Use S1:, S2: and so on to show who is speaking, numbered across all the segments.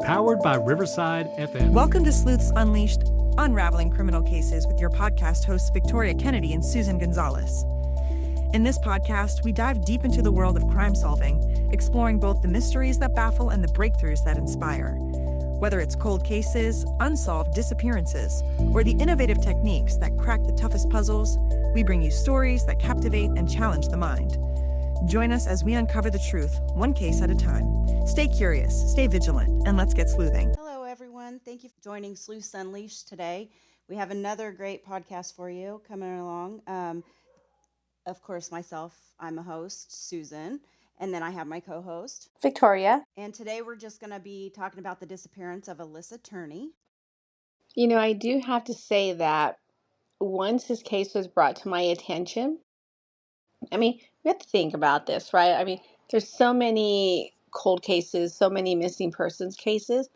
S1: Powered by Riverside FM.
S2: Welcome to Sleuths Unleashed, unraveling criminal cases with your podcast hosts Victoria Kennedy and Susan Gonzalez. In this podcast, we dive deep into the world of crime solving, exploring both the mysteries that baffle and the breakthroughs that inspire. Whether it's cold cases, unsolved disappearances, or the innovative techniques that crack the toughest puzzles, we bring you stories that captivate and challenge the mind. Join us as we uncover the truth, one case at a time. Stay curious, stay vigilant, and let's get sleuthing.
S3: Hello, everyone. Thank you for joining Sleuths Unleashed today. We have another great podcast for you coming along. Of course, myself, I'm a host, Susan, and then I have my co-host,
S4: Victoria.
S3: And today we're just going to be talking about the disappearance of Alissa Turney.
S4: You know, I do have to say that once this case was brought to my attention, we have to think about this, right? There's so many cold cases, so many missing persons cases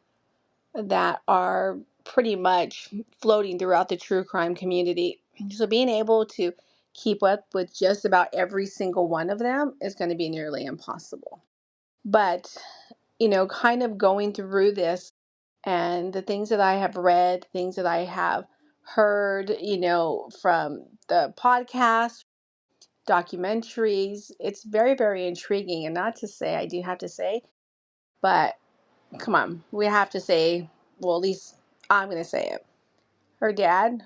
S4: that are pretty much floating throughout the true crime community. So being able to keep up with just about every single one of them is going to be nearly impossible. But, kind of going through this and the things that I have read, things that I have heard, from the podcast, documentaries, it's very, very intriguing. And not to say, I do have to say, but come on, we have to say, well, at least I'm going to say it. Her dad,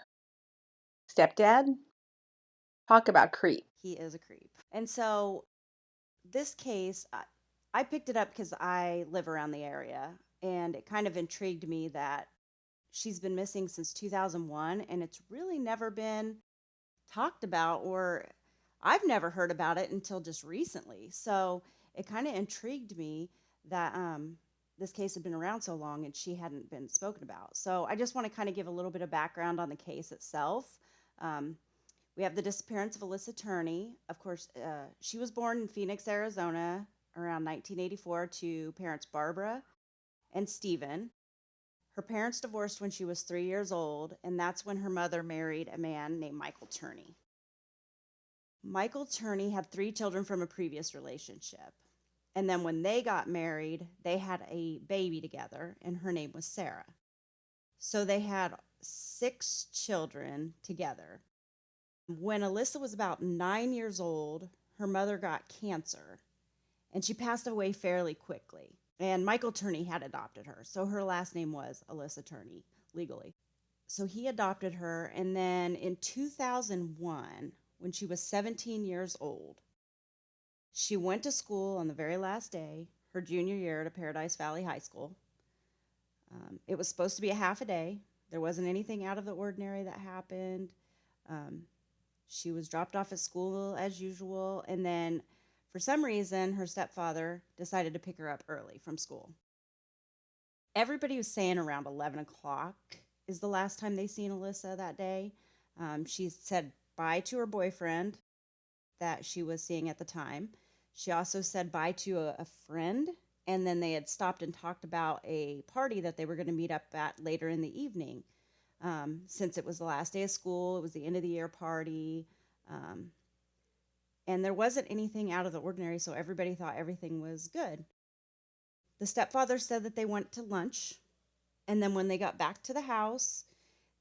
S4: stepdad, talk about creep.
S3: He is a creep. And so this case, I picked it up because I live around the area, and it kind of intrigued me that she's been missing since 2001, and it's really never been talked about, or I've never heard about it until just recently. So it kind of intrigued me that this case had been around so long and she hadn't been spoken about. So I just want to kind of give a little bit of background on the case itself. We have the disappearance of Alissa Turney. Of course, she was born in Phoenix, Arizona around 1984 to parents Barbara and Stephen. Her parents divorced when she was 3 years old, and that's when her mother married a man named Michael Turney. Michael Turney had 3 children from a previous relationship. And then when they got married, they had a baby together, and her name was Sarah. So they had 6 children together. When Alissa was about 9 years old, her mother got cancer, and she passed away fairly quickly. And Michael Turney had adopted her, so her last name was Alissa Turney, legally. So he adopted her, and then in 2001, when she was 17 years old, she went to school on the very last day, her junior year at Paradise Valley High School. It was supposed to be a half a day. There wasn't anything out of the ordinary that happened. She was dropped off at school as usual, and then for some reason, her stepfather decided to pick her up early from school. Everybody was saying around 11 o'clock is the last time they seen Alissa that day. She said bye to her boyfriend that she was seeing at the time. She also said bye to a friend, and then they had stopped and talked about a party that they were going to meet up at later in the evening. Since it was the last day of school, it was the end of the year party, and there wasn't anything out of the ordinary, so everybody thought everything was good. The stepfather said that they went to lunch, and then when they got back to the house,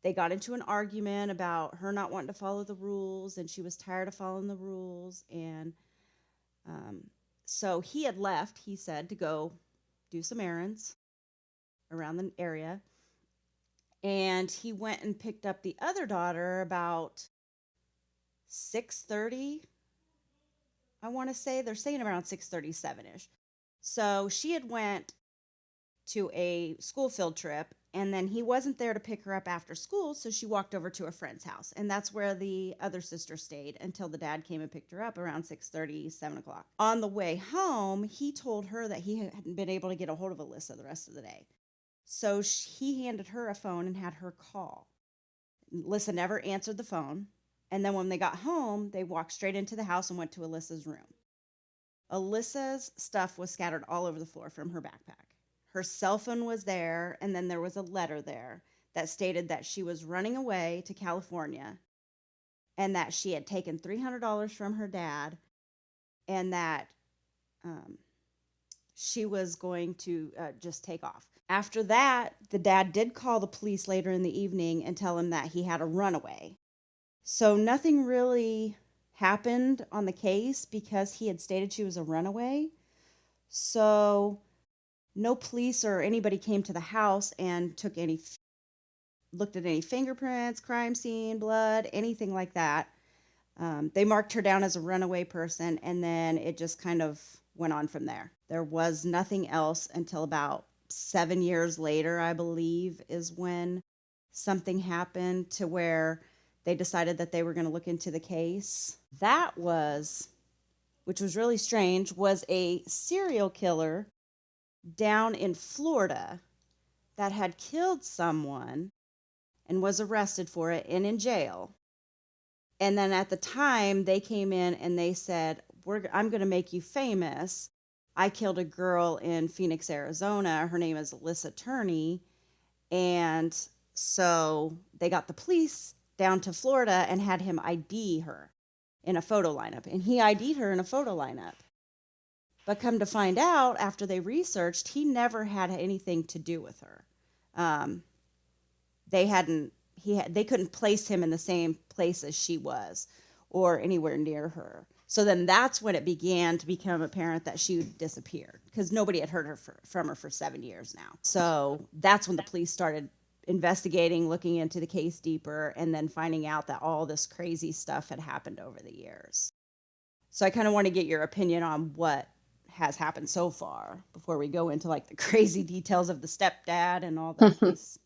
S3: they got into an argument about her not wanting to follow the rules, and she was tired of following the rules. And so he had left, he said, to go do some errands around the area. And he went and picked up the other daughter about 6:30. I want to say, they're saying around 6:37-ish. So she had went to a school field trip, and then he wasn't there to pick her up after school, so she walked over to a friend's house, and that's where the other sister stayed until the dad came and picked her up around 6:30, 7 o'clock. On the way home, he told her that he hadn't been able to get a hold of Alissa the rest of the day. So he handed her a phone and had her call. Alissa never answered the phone, and then when they got home, they walked straight into the house and went to Alissa's room. Alissa's stuff was scattered all over the floor from her backpack. Her cell phone was there, and then there was a letter there that stated that she was running away to California and that she had taken $300 from her dad, and that she was going to just take off. After that, the dad did call the police later in the evening and tell him that he had a runaway. So nothing really happened on the case because he had stated she was a runaway. So no police or anybody came to the house and looked at any fingerprints, crime scene, blood, anything like that. They marked her down as a runaway person, and then it just kind of went on from there. There was nothing else until about 7 years later, I believe, is when something happened to where they decided that they were going to look into the case. That was, which was really strange, was a serial killer down in Florida that had killed someone and was arrested for it and in jail. And then at the time, they came in and they said, I'm going to make you famous. I killed a girl in Phoenix, Arizona. Her name is Alissa Turney. And so they got the police down to Florida and had him ID her in a photo lineup. And he ID'd her in a photo lineup. But come to find out, after they researched, he never had anything to do with her. They hadn't they couldn't place him in the same place as she was or anywhere near her. So then that's when it began to become apparent that she disappeared because nobody had heard from her for 7 years now. So that's when the police started investigating, looking into the case deeper, and then finding out that all this crazy stuff had happened over the years. So I kind of want to get your opinion on what has happened so far before we go into like the crazy details of the stepdad and all the police.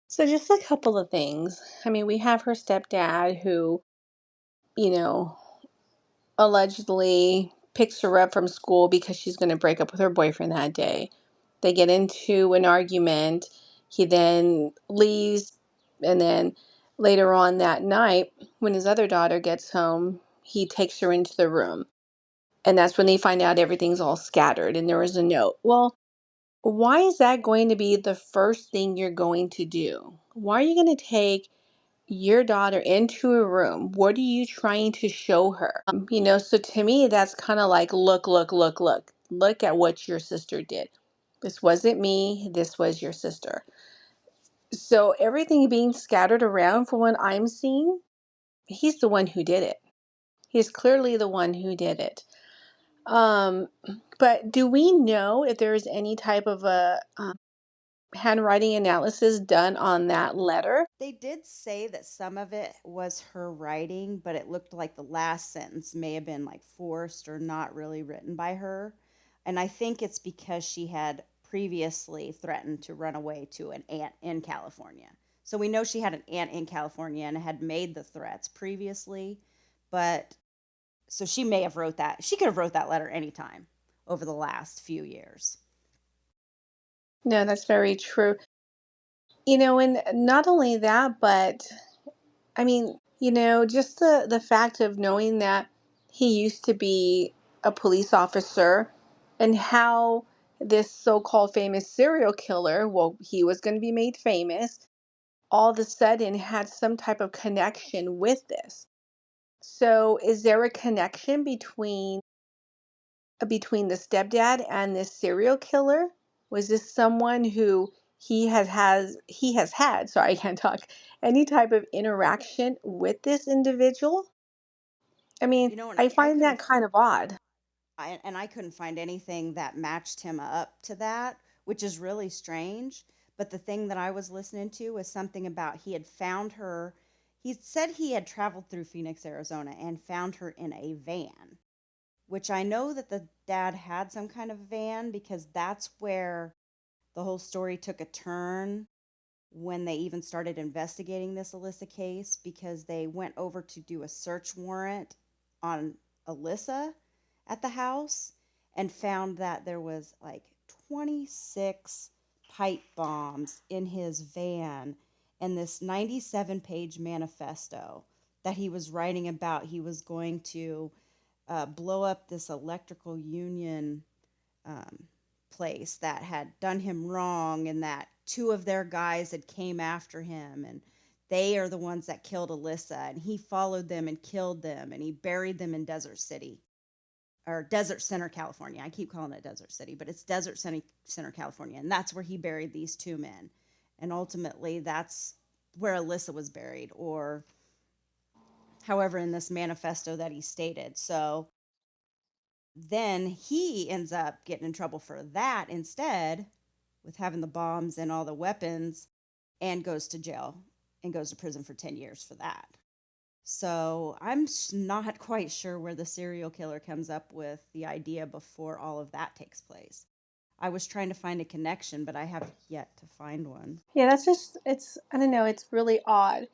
S4: So just a couple of things. I mean, we have her stepdad who, you know, allegedly picks her up from school because she's going to break up with her boyfriend that day. They get into an argument. He then leaves, and then later on that night, when his other daughter gets home, he takes her into the room. And that's when they find out everything's all scattered and there is a note. Well, why is that going to be the first thing you're going to do? Why are you going to take your daughter into a room? What are you trying to show her? So to me, that's kind of like, look, look, look, look. Look at what your sister did. This wasn't me. This was your sister. So everything being scattered around, from what I'm seeing, he's the one who did it. He's clearly the one who did it. Um, but do we know if there is any type of a handwriting analysis done on that letter?
S3: They did say that some of it was her writing, but it looked like the last sentence may have been like forced or not really written by her. And I think it's because she had previously threatened to run away to an aunt in California. So we know she had an aunt in California and had made the threats previously, but so she may have wrote that. She could have wrote that letter anytime over the last few years.
S4: No, that's very true. And not only that, but I mean, just the fact of knowing that he used to be a police officer and how this so-called famous serial killer, well, he was going to be made famous, all of a sudden had some type of connection with this. So is there a connection between the stepdad and this serial killer? Was this someone who he has had, sorry, I can't talk, any type of interaction with this individual? I mean,
S3: And
S4: I
S3: I
S4: find
S3: couldn't
S4: that kind of odd.
S3: I couldn't find anything that matched him up to that, which is really strange. But the thing that I was listening to was something about he had found her. He said he had traveled through Phoenix, Arizona, and found her in a van, which I know that the dad had some kind of van because that's where the whole story took a turn when they even started investigating this Alissa case because they went over to do a search warrant on Alissa at the house and found that there was like 26 pipe bombs in his van and this 97-page manifesto that he was writing about he was going to blow up this electrical union um, place that had done him wrong and that two of their guys had came after him and they are the ones that killed Alissa and he followed them and killed them and he buried them in Desert City. or Desert Center, California. I keep calling it Desert City, but it's Desert Center, California. And that's where he buried these two men. And ultimately, that's where Alissa was buried, or however, in this manifesto that he stated. So then he ends up getting in trouble for that instead, with having the bombs and all the weapons, and goes to jail and goes to prison for 10 years for that. So I'm not quite sure where the serial killer comes up with the idea before all of that takes place. I was trying to find a connection, but I have yet to find one.
S4: Yeah, that's just, it's, I don't know, it's really odd.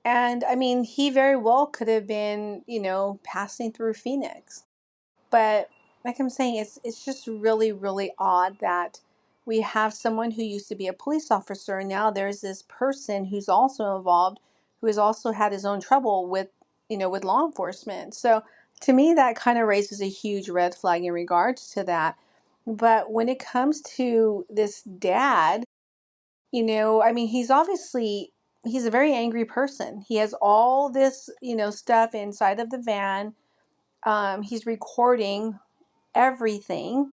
S4: And I mean, he very well could have been, passing through Phoenix. But like I'm saying, it's just really, really odd that we have someone who used to be a police officer, and now there's this person who's also involved, who has also had his own trouble with, with law enforcement. So to me, that kind of raises a huge red flag in regards to that. But when it comes to this dad, I mean, he's a very angry person. He has all this, stuff inside of the van. He's recording everything,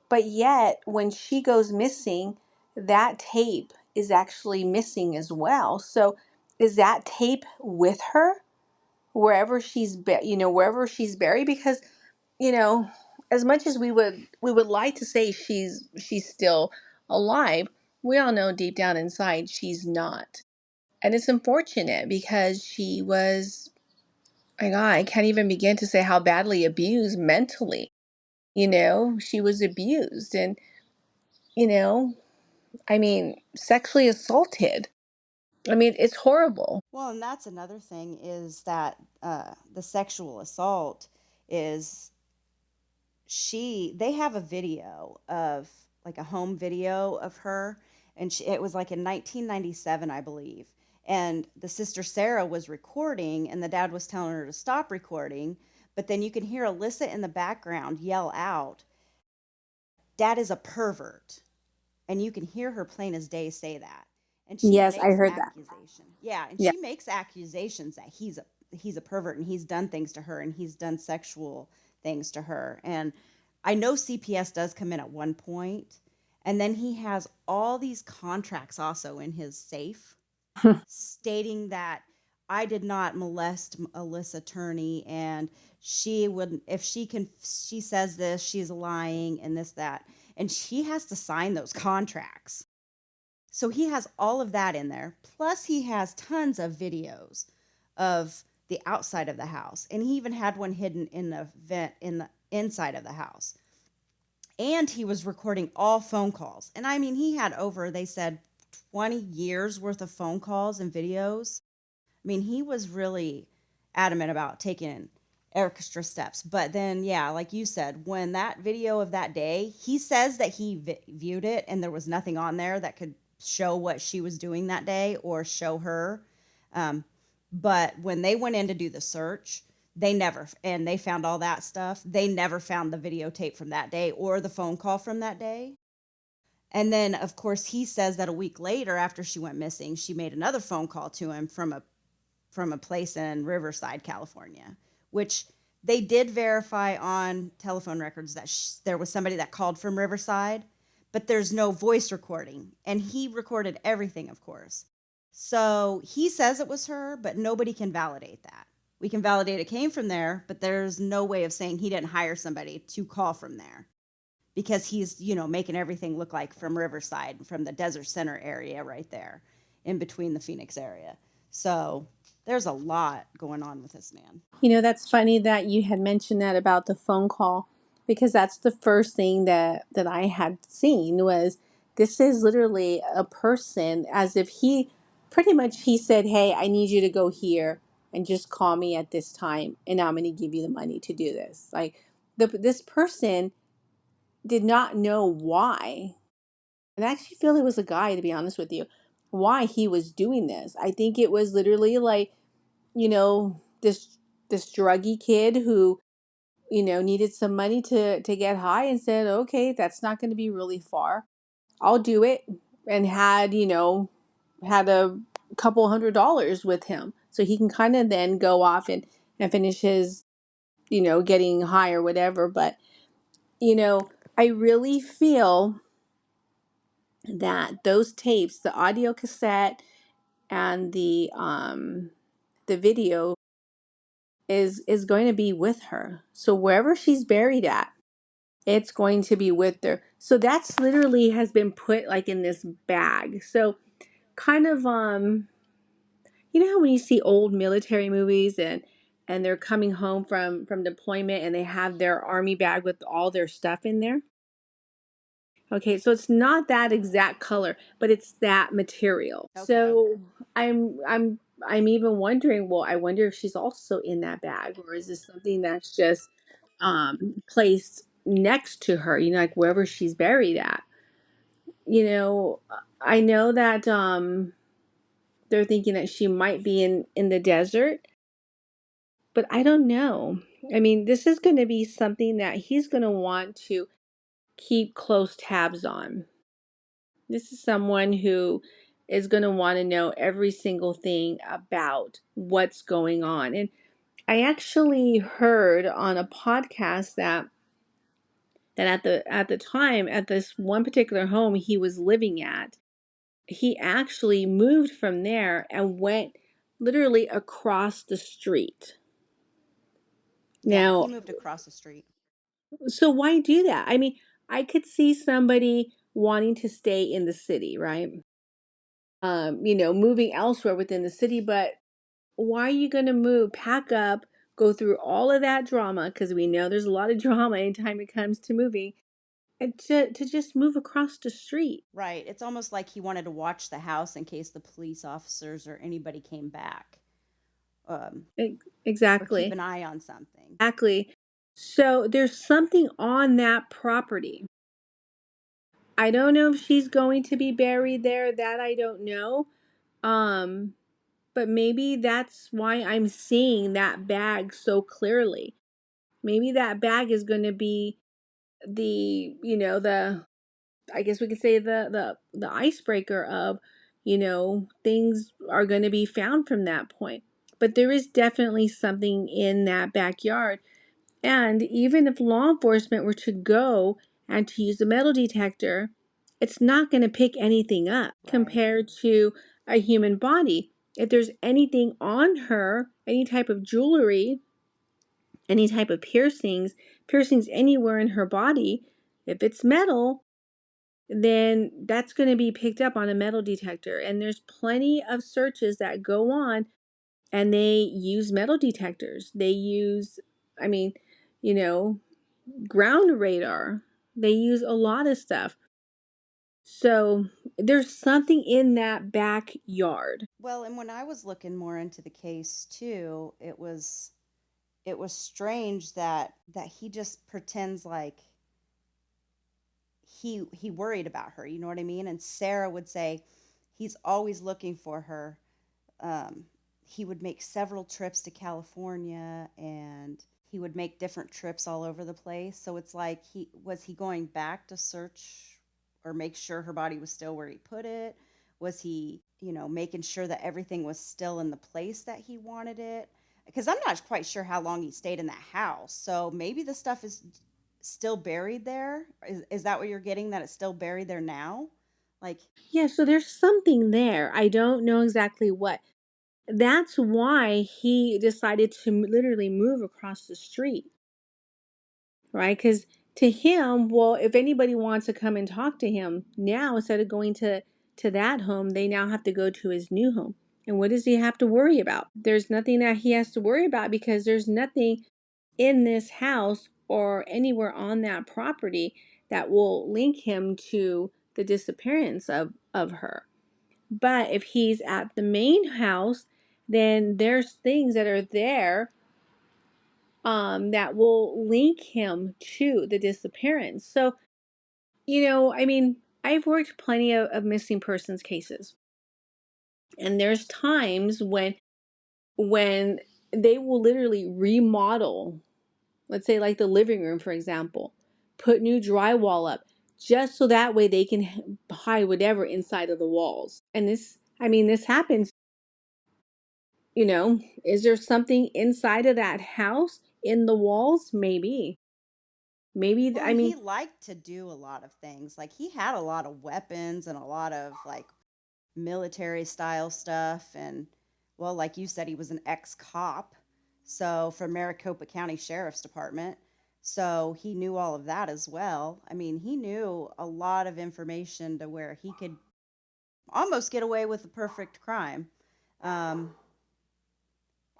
S4: but yet when she goes missing, that tape is actually missing as well. So is that tape with her wherever she's buried? Because you know as much as we would like to say she's still alive, we all know deep down inside she's not. And it's unfortunate because she was, my God, I can't even begin to say how badly abused mentally. She was abused and, you know, I mean, sexually assaulted. I mean, it's horrible.
S3: Well, and that's another thing is that the sexual assault is they have a video of, like, a home video of her, and it was like in 1997, I believe. And the sister Sarah was recording, and the dad was telling her to stop recording. But then you can hear Alissa in the background yell out, "Dad is a pervert." And you can hear her plain as day say that. And she
S4: Yes, I
S3: makes
S4: heard that.
S3: accusation. Yeah, and
S4: Yeah.
S3: she makes accusations that he's a pervert, and he's done things to her, and he's done sexual things to her. And I know CPS does come in at one point, and then he has all these contracts also in his safe stating that I did not molest Alissa Turney, and she would, if she says this, she's lying, and this, that. And she has to sign those contracts. So he has all of that in there. Plus, he has tons of videos of the outside of the house. And he even had one hidden in the vent in the inside of the house. And he was recording all phone calls. And I mean, he had over, they said, 20 years worth of phone calls and videos. I mean, he was really adamant about taking extra steps. But then, yeah, like you said, when that video of that day, he says that he viewed it and there was nothing on there that could show what she was doing that day or show her. But when they went in to do the search, and they found all that stuff. They never found the videotape from that day or the phone call from that day. And then, of course, he says that a week later, after she went missing, she made another phone call to him from a place in Riverside, California, which they did verify on telephone records that there was somebody that called from Riverside, but there's no voice recording. And he recorded everything, of course. So he says it was her, but nobody can validate that. We can validate it came from there, but there's no way of saying he didn't hire somebody to call from there, because he's, making everything look like from Riverside, from the Desert Center area right there in between the Phoenix area. So there's a lot going on with this man.
S4: That's funny that you had mentioned that about the phone call, because that's the first thing that I had seen was, this is literally a person, as if he said, "Hey, I need you to go here and just call me at this time, and I'm going to give you the money to do this." Like, this person did not know why. And I actually feel it was a guy, to be honest with you, why he was doing this. I think it was literally like, this druggy kid who, needed some money to get high, and said, "Okay, that's not going to be really far. I'll do it." And had a couple $100 with him, so he can kind of then go off and finish getting high or whatever. But, I really feel that those tapes, the audio cassette and the video is going to be with her. So wherever she's buried at, it's going to be with her. So that's literally has been put like in this bag. So kind of how when you see old military movies and they're coming home from deployment and they have their army bag with all their stuff in there. Okay, so it's not that exact color, but it's that material.
S3: Okay.
S4: So I'm even wondering, well, I wonder if she's also in that bag, or is this something that's just placed next to her, like wherever she's buried at. You know, I know that they're thinking that she might be in the desert, but I don't know. I mean, this is going to be something that he's going to want to keep close tabs on. This is someone who is going to want to know every single thing about what's going on. And I actually heard on a podcast that at the time at this one particular home he was living at, he actually moved from there and went literally across the street.
S3: Yeah, he
S4: Now,
S3: moved across the street.
S4: so why do that? I mean, I could see somebody wanting to stay in the city, right? Moving elsewhere within the city, but why are you going to move, pack up, go through all of that drama? Because we know there's a lot of drama anytime it comes to moving, and to just move across the street.
S3: Right. It's almost like he wanted to watch the house in case the police officers or anybody came back, um, or keep
S4: Exactly.
S3: an eye on something.
S4: Exactly. So there's something on that property. I don't know if she's going to be buried there. That I don't know. Um, but maybe that's why I'm seeing that bag so clearly. Maybe that bag is going to be the I guess we could say the icebreaker of, things are going to be found from that point. But there is definitely something in that backyard. And even if law enforcement were to go and to use a metal detector, it's not going to pick anything up
S3: Right.
S4: compared to a human body. If there's anything on her, any type of jewelry, any type of piercings anywhere in her body, if it's metal, then that's going to be picked up on a metal detector. And there's plenty of searches that go on and they use metal detectors. They use, I mean, you know, ground radar. They use a lot of stuff. So there's something in that backyard.
S3: Well, and when I was looking more into the case too, it was strange that he just pretends like he worried about her, you know what I mean? And Sarah would say he's always looking for her. Um, he would make several trips to California and he would make different trips all over the place. So it's like he going back to search or make sure her body was still where he put it? Was he, making sure that everything was still in the place that he wanted it? Because I'm not quite sure how long he stayed in that house. So maybe the stuff is still buried there. Is that what you're getting? That it's still buried there now? Like,
S4: Yeah, so there's something there. I don't know exactly what. That's why he decided to literally move across the street, right? Because to him, well, if anybody wants to come and talk to him now, instead of going to that home, they now have to go to his new home. And what does he have to worry about? There's nothing that he has to worry about because there's nothing in this house or anywhere on that property that will link him to the disappearance of her. But if he's at the main house, then there's things that are there that will link him to the disappearance. So, I mean, I've worked plenty of missing persons cases. And there's times when they will literally remodel, let's say like the living room, for example, put new drywall up just so that way they can hide whatever inside of the walls. And this happens. Is there something inside of that house? in the walls? Maybe. Maybe,
S3: Well,
S4: I
S3: and he
S4: mean,
S3: liked to do a lot of things. Like he had a lot of weapons and a lot of like military style stuff. And well, like you said, he was an ex-cop. So for Maricopa County Sheriff's Department. So he knew all of that as well. I mean, he knew a lot of information to where he could almost get away with the perfect crime. Um,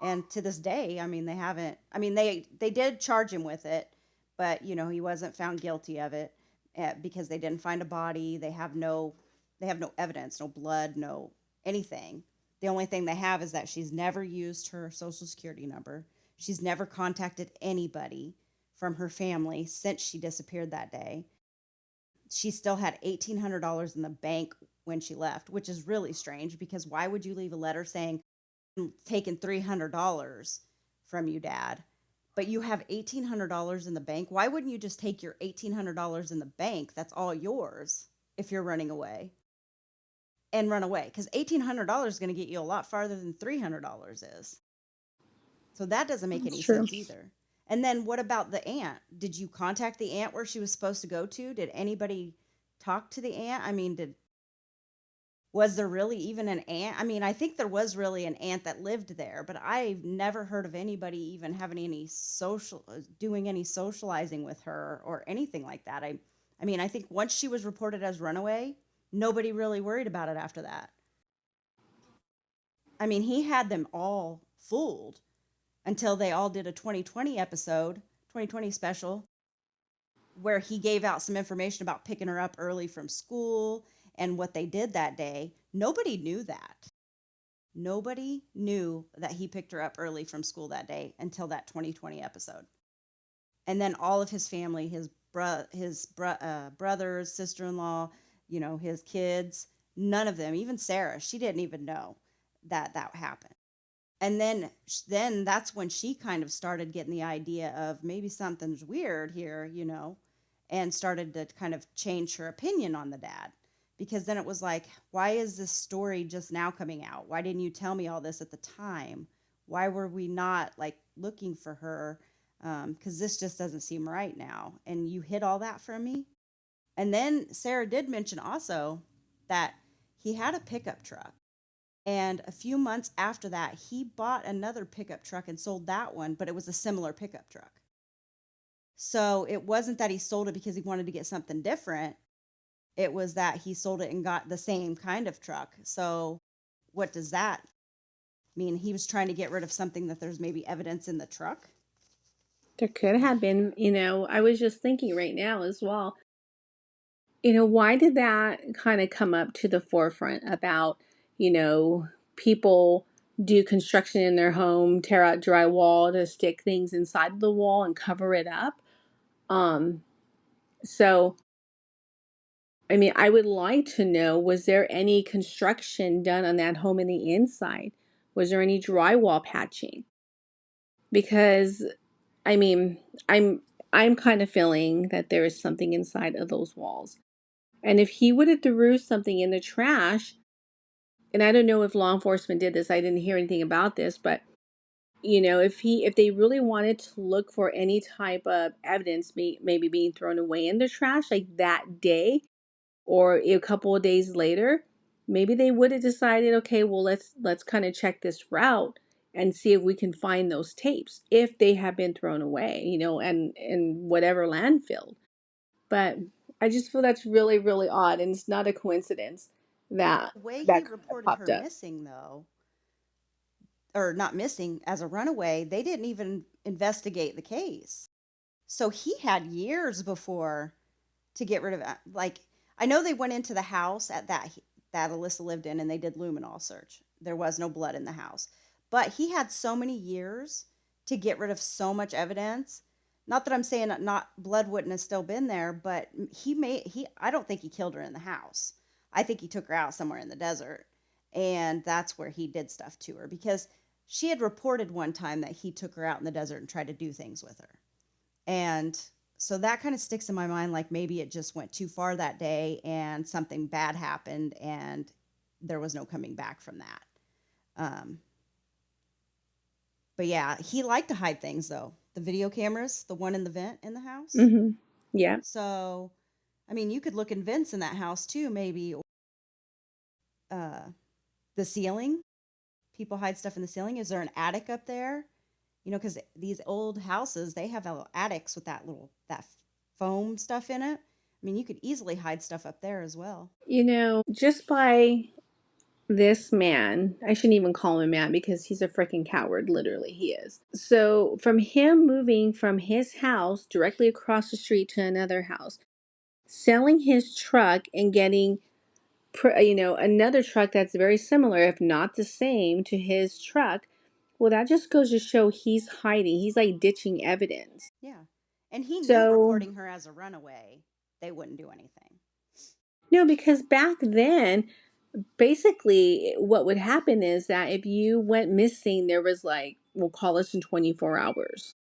S3: and to this day, I mean, they haven't. I mean, they did charge him with it, but he wasn't found guilty of it because they didn't find a body. They have no evidence, no blood, no anything. The only thing they have is that she's never used her social security number. She's never contacted anybody from her family since she disappeared that day. She still had $1,800 in the bank when she left, which is really strange because why would you leave a letter saying taken $300 from you, Dad, but you have $1,800 in the bank? Why wouldn't you just take your $1,800 in the bank? That's all yours if you're running away and run away because $1,800 is going to get you a lot farther than $300 is. So that doesn't make
S4: that's
S3: any
S4: true.
S3: sense either. And then what about the aunt? Did you contact the aunt where she was supposed to go to? Did anybody talk to the aunt? I mean, was there really even an aunt? I mean, I think there was really an aunt that lived there, but I've never heard of anybody even having any doing any socializing with her or anything like that. I mean, I think once she was reported as runaway, nobody really worried about it after that. I mean, he had them all fooled until they all did a 2020 special where he gave out some information about picking her up early from school and what they did that day. Nobody knew that. Nobody knew that he picked her up early from school that day until that 2020 episode. And then all of his family, brothers, sister-in-law, his kids, none of them, even Sarah, she didn't even know that happened. And then that's when she kind of started getting the idea of maybe something's weird here, and started to kind of change her opinion on the dad. Because then it was like, why is this story just now coming out? Why didn't you tell me all this at the time? Why were we not like looking for her? Because this just doesn't seem right now. And you hid all that from me. And then Sarah did mention also that he had a pickup truck. And a few months after that, he bought another pickup truck and sold that one, but it was a similar pickup truck. So it wasn't that he sold it because he wanted to get something different. It was that he sold it and got the same kind of truck. So what does that mean? He was trying to get rid of something that there's maybe evidence in the truck?
S4: There could have been, I was just thinking right now as well, why did that kind of come up to the forefront about, people do construction in their home, tear out drywall to stick things inside the wall and cover it up? Um, so, I mean, I would like to know, was there any construction done on that home in the inside? Was there any drywall patching? Because, I mean, I'm I'm kind of feeling that there is something inside of those walls. And if he would have threw something in the trash, and I don't know if law enforcement did this, I didn't hear anything about this, but if they really wanted to look for any type of evidence, maybe being thrown away in the trash like that day or a couple of days later, maybe they would have decided, okay, well, let's kind of check this route and see if we can find those tapes if they have been thrown away, and in whatever landfill. But I just feel that's really, really odd, and it's not a coincidence that
S3: The way he
S4: that kind of
S3: reported her
S4: popped up.
S3: missing, though, or not missing as a runaway, they didn't even investigate the case. So he had years before to get rid of it. Like, I know they went into the house that Alyssa lived in and they did luminol search. There was no blood in the house. But he had so many years to get rid of so much evidence. Not that I'm saying that not blood wouldn't have still been there, but I don't think he killed her in the house. I think he took her out somewhere in the desert. And that's where he did stuff to her because she had reported one time that he took her out in the desert and tried to do things with her. And so that kind of sticks in my mind, like maybe it just went too far that day and something bad happened and there was no coming back from that. Um, but yeah, he liked to hide things though. the video cameras, the one in the vent in the house.
S4: Mm-hmm. Yeah.
S3: So, I mean, you could look in vents in that house too, maybe, or uh, the ceiling. People hide stuff in the ceiling. Is there an attic up there? You know, because these old houses, they have attics with that foam stuff in it. I mean, you could easily hide stuff up there as well.
S4: Just by this man, I shouldn't even call him a man because he's a freaking coward. Literally, he is. So, from him moving from his house directly across the street to another house, selling his truck and getting, another truck that's very similar, if not the same, to his truck, well, that just goes to show he's hiding. He's like ditching evidence.
S3: Yeah. And he knew
S4: So,
S3: reporting her as a runaway, they wouldn't do anything.
S4: no, because back then, basically what would happen is that if you went missing, there was like, we'll call this in 24 hours,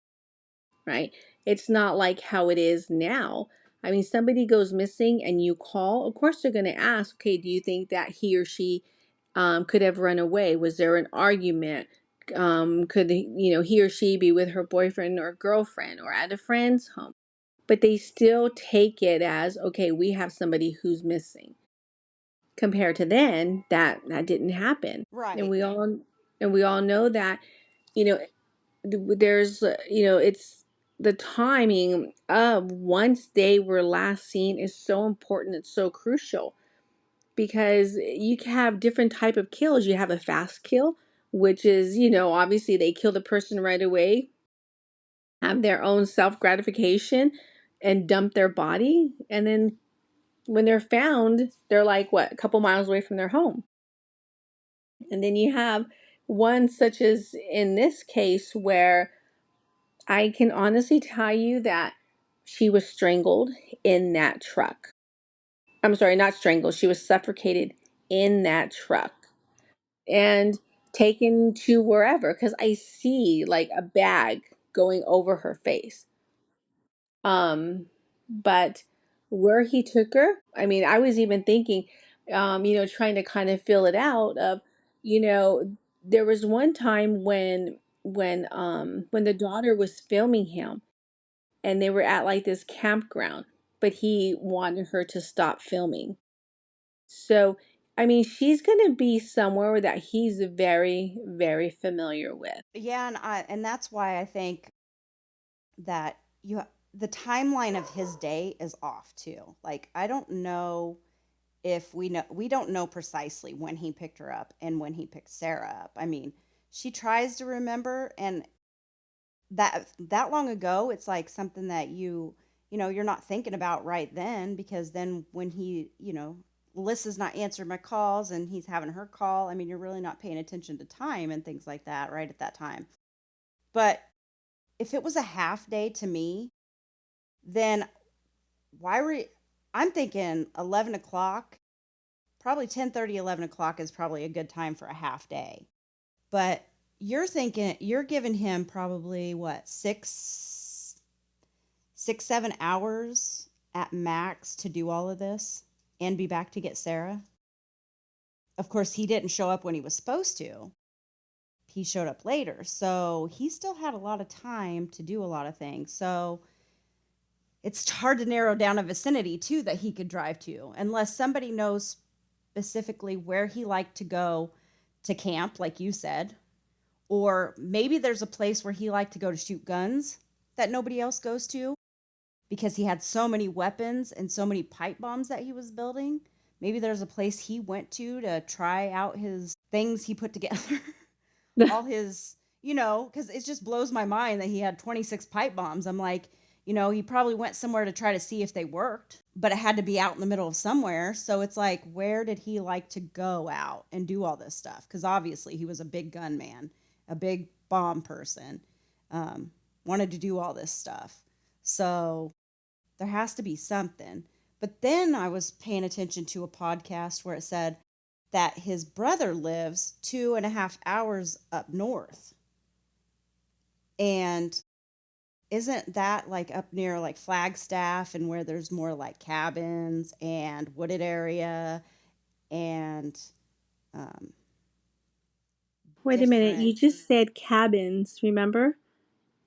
S4: right? It's not like how it is now. I mean, somebody goes missing and you call, of course they're going to ask, okay, do you think that he or she could have run away? Was there an argument? Could he or she be with her boyfriend or girlfriend or at a friend's home? But they still take it as, okay, we have somebody who's missing. Compared to then, that didn't happen. And
S3: Right.
S4: we all know that, you know there's it's the timing of once they were last seen is so important. It's so crucial because you can have different type of kills. You have a fast kill, which is, obviously they kill the person right away, have their own self gratification and dump their body, and then when they're found, they're like what, a couple miles away from their home. And then you have one such as in this case where I can honestly tell you that she was strangled in that truck. I'm sorry, not strangled. She was suffocated in that truck and taken to wherever because I see like a bag going over her face. Um, but where he took her, I mean, I was even thinking, trying to kind of fill it out of, you know, there was one time when the daughter was filming him and they were at like this campground, but he wanted her to stop filming. So, I mean, she's going to be somewhere that he's very, very familiar with.
S3: Yeah, and that's why I think that the timeline of his day is off too. Like, I don't know if we don't know precisely when he picked her up and when he picked Sarah up. I mean, she tries to remember, and that long ago, it's like something that you're not thinking about right then, because then when Alyssa's not answering my calls and he's having her call, I mean, you're really not paying attention to time and things like that right at that time. But if it was a half day to me, then why were you, I'm thinking 11 o'clock, probably 10:30, 11 o'clock is probably a good time for a half day. But you're giving him probably what, 7 hours at max to do all of this and be back to get Sarah. Of course, he didn't show up when he was supposed to. He showed up later. So he still had a lot of time to do a lot of things. So it's hard to narrow down a vicinity too that he could drive to, unless somebody knows specifically where he liked to go to camp, like you said. Or maybe there's a place where he liked to go to shoot guns that nobody else goes to because he had so many weapons and so many pipe bombs that he was building. Maybe there's a place he went to try out his things he put together. All his, because it just blows my mind that he had 26 pipe bombs. I'm like, he probably went somewhere to try to see if they worked, but it had to be out in the middle of somewhere. So it's like, where did he like to go out and do all this stuff? Because obviously he was a big gun man, a big bomb person, wanted to do all this stuff. So there has to be something. But then I was paying attention to a podcast where it said that his brother lives 2.5 hours up north. And isn't that like up near like Flagstaff and where there's more like cabins and wooded area and um,
S4: Wait a minute,
S3: different,
S4: you just said cabins, remember?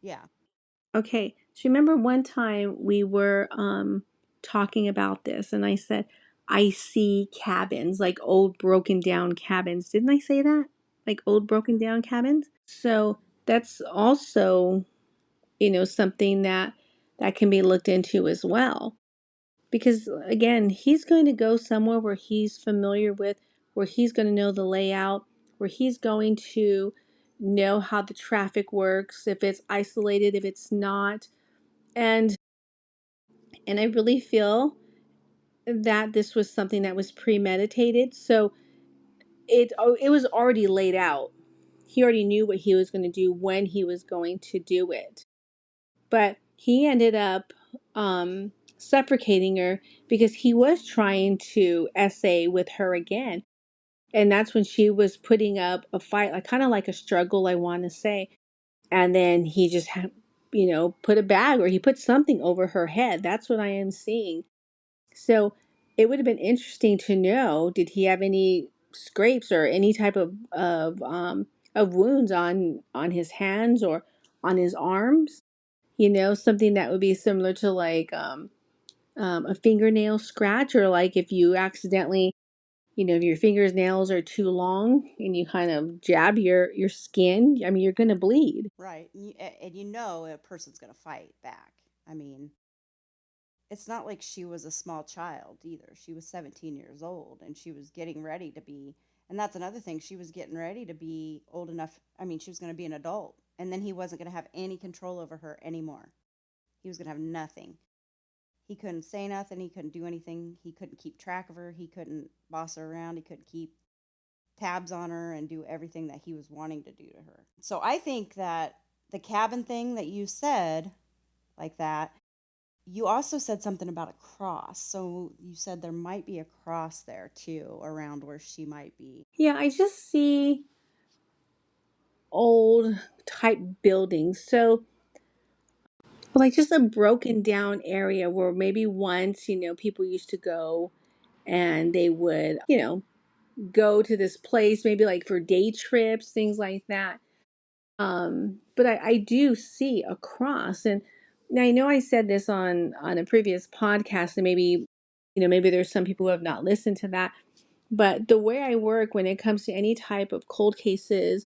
S3: yeah.
S4: Okay, so remember one time we were talking about this, and I said I see cabins, like old broken down cabins. Didn't I say that? Like old broken down cabins? So that's also, something that can be looked into as well. Because again, he's going to go somewhere where he's familiar with, where he's going to know the layout, where he's going to know how the traffic works, if it's isolated, if it's not. And I really feel that this was something that was premeditated. So it was already laid out. He already knew what he was going to do when he was going to do it. But he ended up suffocating her because he was trying to essay with her again. And that's when she was putting up a fight, like kind of like a struggle, I want to say. And then he just put a bag, or he put something over her head. That's what I am seeing. So it would have been interesting to know, did he have any scrapes or any type of wounds on his hands or on his arms? Something that would be similar to like a fingernail scratch, or like if you accidentally, if your fingernails are too long and you kind of jab your skin, I mean, you're going to bleed.
S3: Right. And you know a person's going to fight back. I mean, it's not like she was a small child either. She was 17 years old and she was getting ready to be, and that's another thing, she was getting ready to be old enough. I mean, she was going to be an adult. And then he wasn't going to have any control over her anymore. He was going to have nothing. He couldn't say nothing. He couldn't do anything. He couldn't keep track of her. He couldn't boss her around. He couldn't keep tabs on her and do everything that he was wanting to do to her. So I think that the cabin thing that you said, like that, you also said something about a cross. So you said there might be a cross there too, around where she might be.
S4: Yeah, I just see old type buildings. So like just a broken down area where maybe once, people used to go, and they would, go to this place, maybe like for day trips, things like that. But I do see a cross. And now I know I said this on a previous podcast, and maybe, maybe there's some people who have not listened to that. But the way I work when it comes to any type of cold cases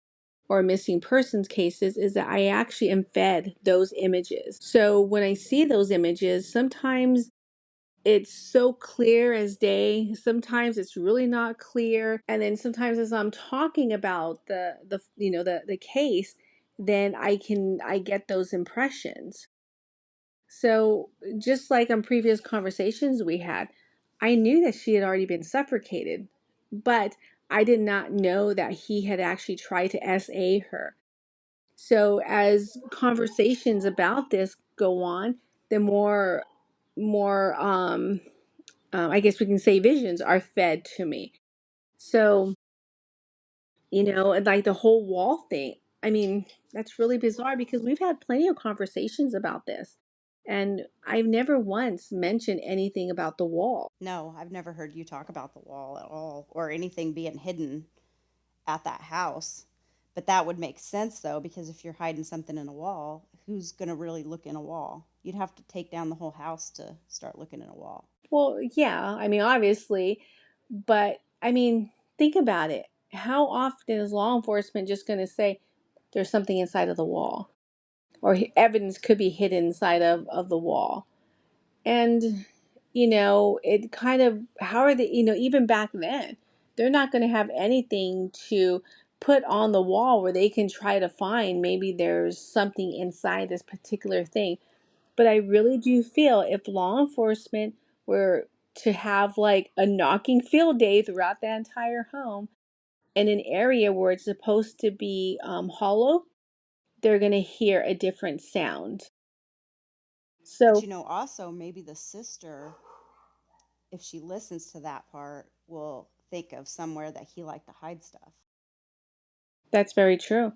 S4: or missing persons cases is that I actually am fed those images. So when I see those images, sometimes it's so clear as day. Sometimes it's really not clear. And then sometimes as I'm talking about the case, then I get those impressions. So just like on previous conversations we had, I knew that she had already been suffocated, but I did not know that he had actually tried to SA her. So as conversations about this go on, the more I guess we can say visions are fed to me. So, and like the whole wall thing, I mean, that's really bizarre because we've had plenty of conversations about this. And I've never once mentioned anything about the wall.
S3: No, I've never heard you talk about the wall at all or anything being hidden at that house. But that would make sense though, because if you're hiding something in a wall, who's going to really look in a wall? You'd have to take down the whole house to start looking in a wall.
S4: Well, yeah, I mean, obviously, but I mean, think about it. How often is law enforcement just going to say there's something inside of the wall, or evidence could be hidden inside of the wall? And, it kind of, how are they, even back then, they're not going to have anything to put on the wall where they can try to find maybe there's something inside this particular thing. But I really do feel if law enforcement were to have like a knocking field day throughout the entire home in an area where it's supposed to be hollow, they're going to hear a different sound.
S3: But
S4: So
S3: also maybe the sister, if she listens to that part, will think of somewhere that he liked to hide stuff
S4: that's very true.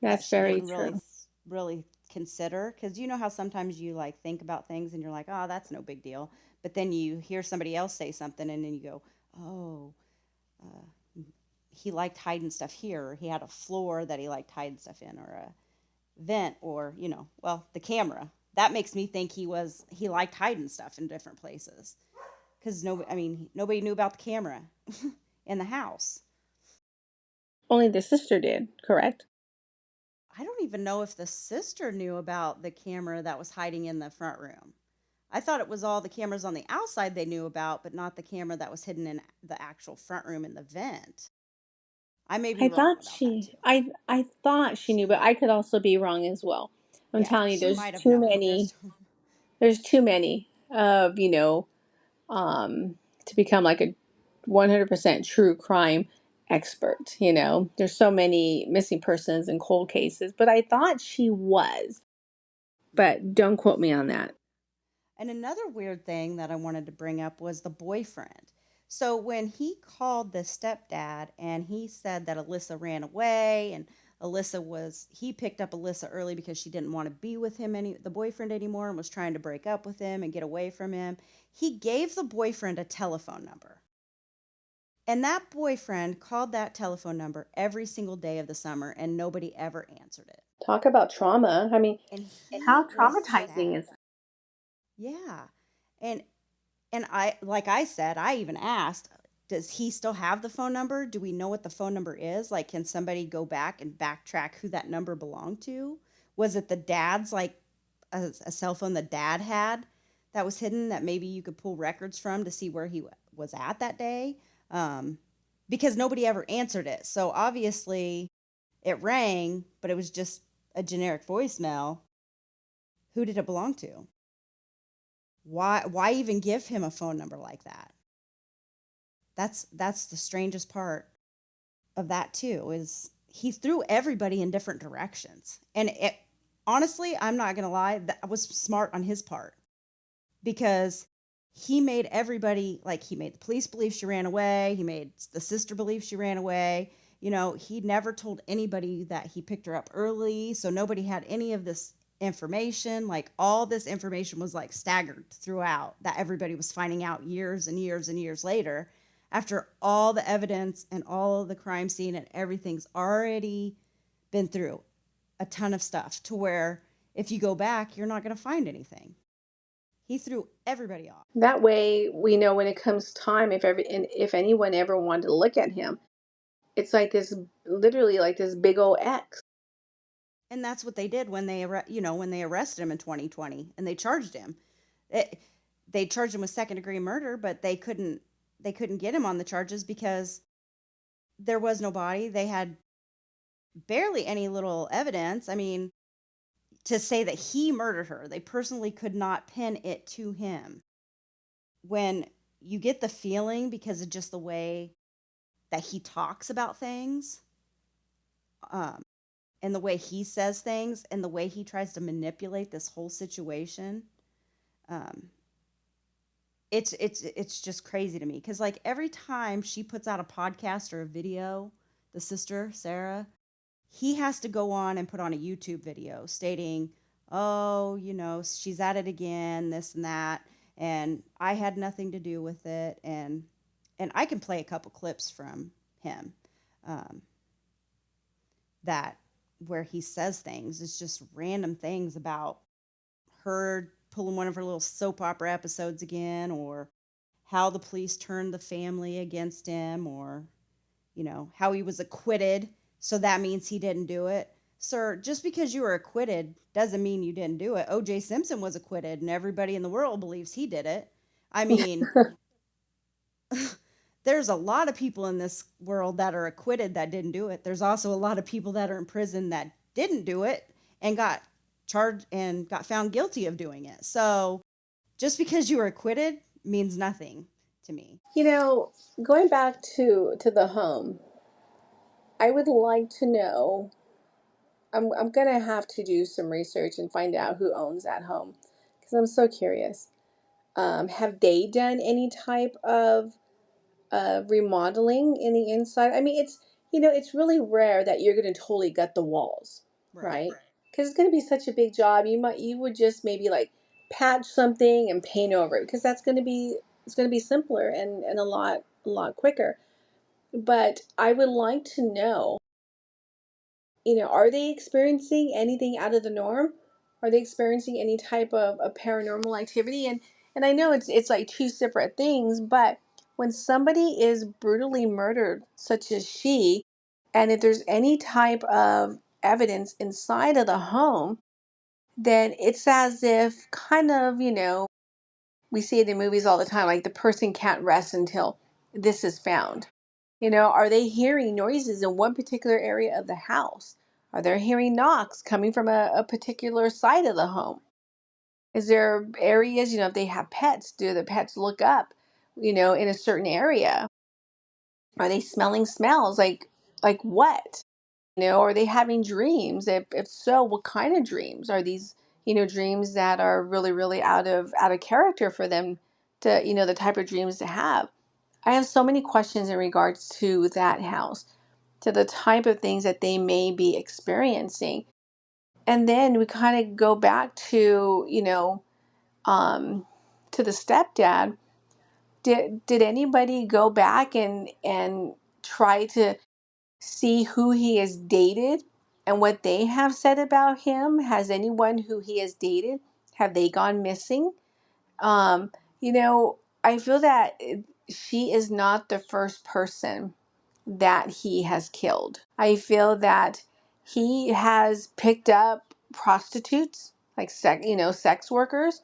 S3: that
S4: That's
S3: she
S4: very
S3: didn't
S4: true.
S3: really consider. Because you know how sometimes you like think about things and you're like, oh, that's no big deal. But then you hear somebody else say something and then you go, oh, he liked hiding stuff here. Or he had a floor that he liked hiding stuff in, or vent, or, well, the camera. That makes me think he liked hiding stuff in different places, because nobody knew about the camera in the house.
S4: Only the sister did, correct?
S3: I don't even know if the sister knew about the camera that was hiding in the front room. I thought it was all the cameras on the outside they knew about, but not the camera that was hidden in the actual front room in the vent. I may be
S4: I
S3: wrong
S4: thought
S3: about that
S4: she
S3: too.
S4: I thought she knew, but I could also be wrong as well. I'm
S3: Yeah,
S4: telling you,
S3: she might have known.
S4: there's too many of, um, to become like a 100% true crime expert. There's so many missing persons and cold cases, but I thought she was, but don't quote me on that.
S3: And another weird thing that I wanted to bring up was the boyfriend. So when he called the stepdad and he said that Alissa ran away, and he picked up Alissa early because she didn't want to be with the boyfriend anymore, and was trying to break up with him and get away from him. He gave the boyfriend a telephone number. And that boyfriend called that telephone number every single day of the summer, and nobody ever answered it.
S4: Talk about trauma. I mean,
S3: And he
S4: how
S3: was
S4: traumatizing
S3: sad.
S4: is
S3: Yeah. And I, like I said, I even asked, does he still have the phone number? Do we know what the phone number is? Like, can somebody go back and backtrack who that number belonged to? Was it the dad's, like a cell phone the dad had that was hidden, that maybe you could pull records from to see where he was at that day? Um, because nobody ever answered it. So obviously it rang, but it was just a generic voicemail. Who did it belong to? Why even give him a phone number like that? That's the strangest part of that too, is he threw everybody in different directions. And it, honestly, I'm not going to lie, that was smart on his part, because he made everybody, like, he made the police believe she ran away, he made the sister believe she ran away. He never told anybody that he picked her up early, so nobody had any of this information. Like, all this information was like staggered throughout, that everybody was finding out years and years and years later, after all the evidence and all of the crime scene and everything's already been through a ton of stuff, to where if you go back, you're not going to find anything. He threw everybody off.
S4: that way we know when it comes time, if anyone ever wanted to look at him, it's like this, literally like this big old X.
S3: And that's what they did when they arrested him in 2020 and they charged him. It, they charged him with second-degree murder, but they couldn't get him on the charges because there was no body. They had barely any little evidence. I mean, to say that he murdered her, they personally could not pin it to him. When you get the feeling, because of just the way that he talks about things, um, and the way he says things, and the way he tries to manipulate this whole situation, um, it's just crazy to me. Because, like, every time she puts out a podcast or a video, the sister Sarah, he has to go on and put on a YouTube video stating, oh, she's at it again, this and that, and I had nothing to do with it. And I can play a couple clips from him, um, that where he says things. It's just random things about her pulling one of her little soap opera episodes again, or how the police turned the family against him, or how he was acquitted, so that means he didn't do it. Sir, just because you were acquitted doesn't mean you didn't do it. OJ Simpson was acquitted and everybody in the world believes he did it. I mean, there's a lot of people in this world that are acquitted that didn't do it. There's also a lot of people that are in prison that didn't do it and got charged and got found guilty of doing it. So just because you were acquitted means nothing to me.
S4: Going back to the home, I would like to know. I'm gonna have to do some research and find out who owns that home, because I'm so curious. Have they done any type of remodeling in the inside? I mean, it's really rare that you're gonna totally gut the walls,
S3: Right.
S4: right? Because it's gonna be such a big job. You would just maybe like patch something and paint over it, because it's gonna be simpler and a lot quicker. But I would like to know are they experiencing anything out of the norm? Are they experiencing any type of paranormal activity? And I know it's like two separate things, but when somebody is brutally murdered, such as she, and if there's any type of evidence inside of the home, then it's as if kind of, we see it in movies all the time, like the person can't rest until this is found. Are they hearing noises in one particular area of the house? Are they hearing knocks coming from a particular side of the home? Is there areas, if they have pets, do the pets look up, in a certain area? Are they smelling smells like what? Are they having dreams? If so, what kind of dreams? Are these, dreams that are really, really out of character for them to, the type of dreams to have? I have so many questions in regards to that house, to the type of things that they may be experiencing. And then we kind of go back to, to the stepdad. Did anybody go back and try to see who he has dated and what they have said about him? Has anyone who he has dated, have they gone missing? Um, you know, I feel that she is not the first person that he has killed. I feel that he has picked up prostitutes, like sex workers,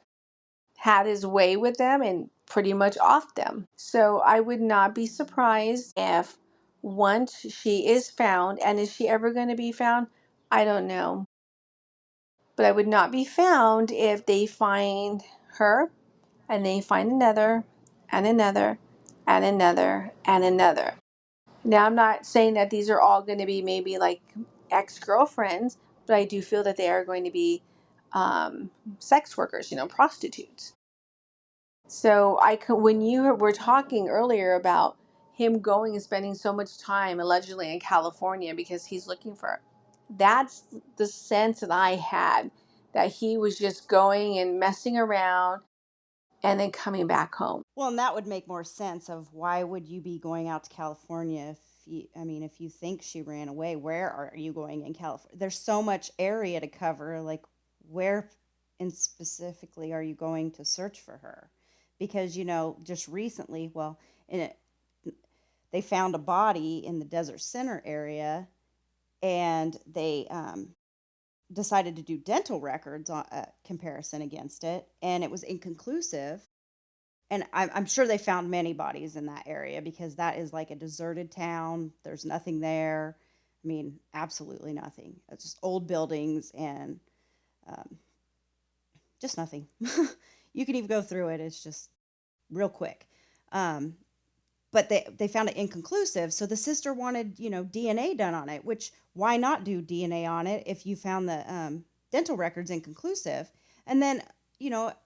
S4: had his way with them and pretty much off them. So I would not be surprised if once she is found, and is she ever going to be found? I don't know. But I would not be found if they find her and they find another and another and another and another. Now, I'm not saying that these are all going to be maybe like ex-girlfriends, but I do feel that they are going to be sex workers, prostitutes. So I could, when you were talking earlier about him going and spending so much time allegedly in California because he's looking for her, that's the sense that I had, that he was just going and messing around and then coming back home.
S3: Well, and that would make more sense of why would you be going out to California if you think she ran away, where are you going in California? There's so much area to cover. Like, where and specifically are you going to search for her? Because, just recently, well, in it, they found a body in the Desert Center area, and they decided to do dental records on comparison against it, and it was inconclusive. And I'm sure they found many bodies in that area because that is like a deserted town. There's nothing there. I mean, absolutely nothing. It's just old buildings and um, just nothing. You can even go through it. It's just real quick. Um, but they found it inconclusive. So the sister wanted, DNA done on it, which why not do DNA on it if you found the dental records inconclusive? And then,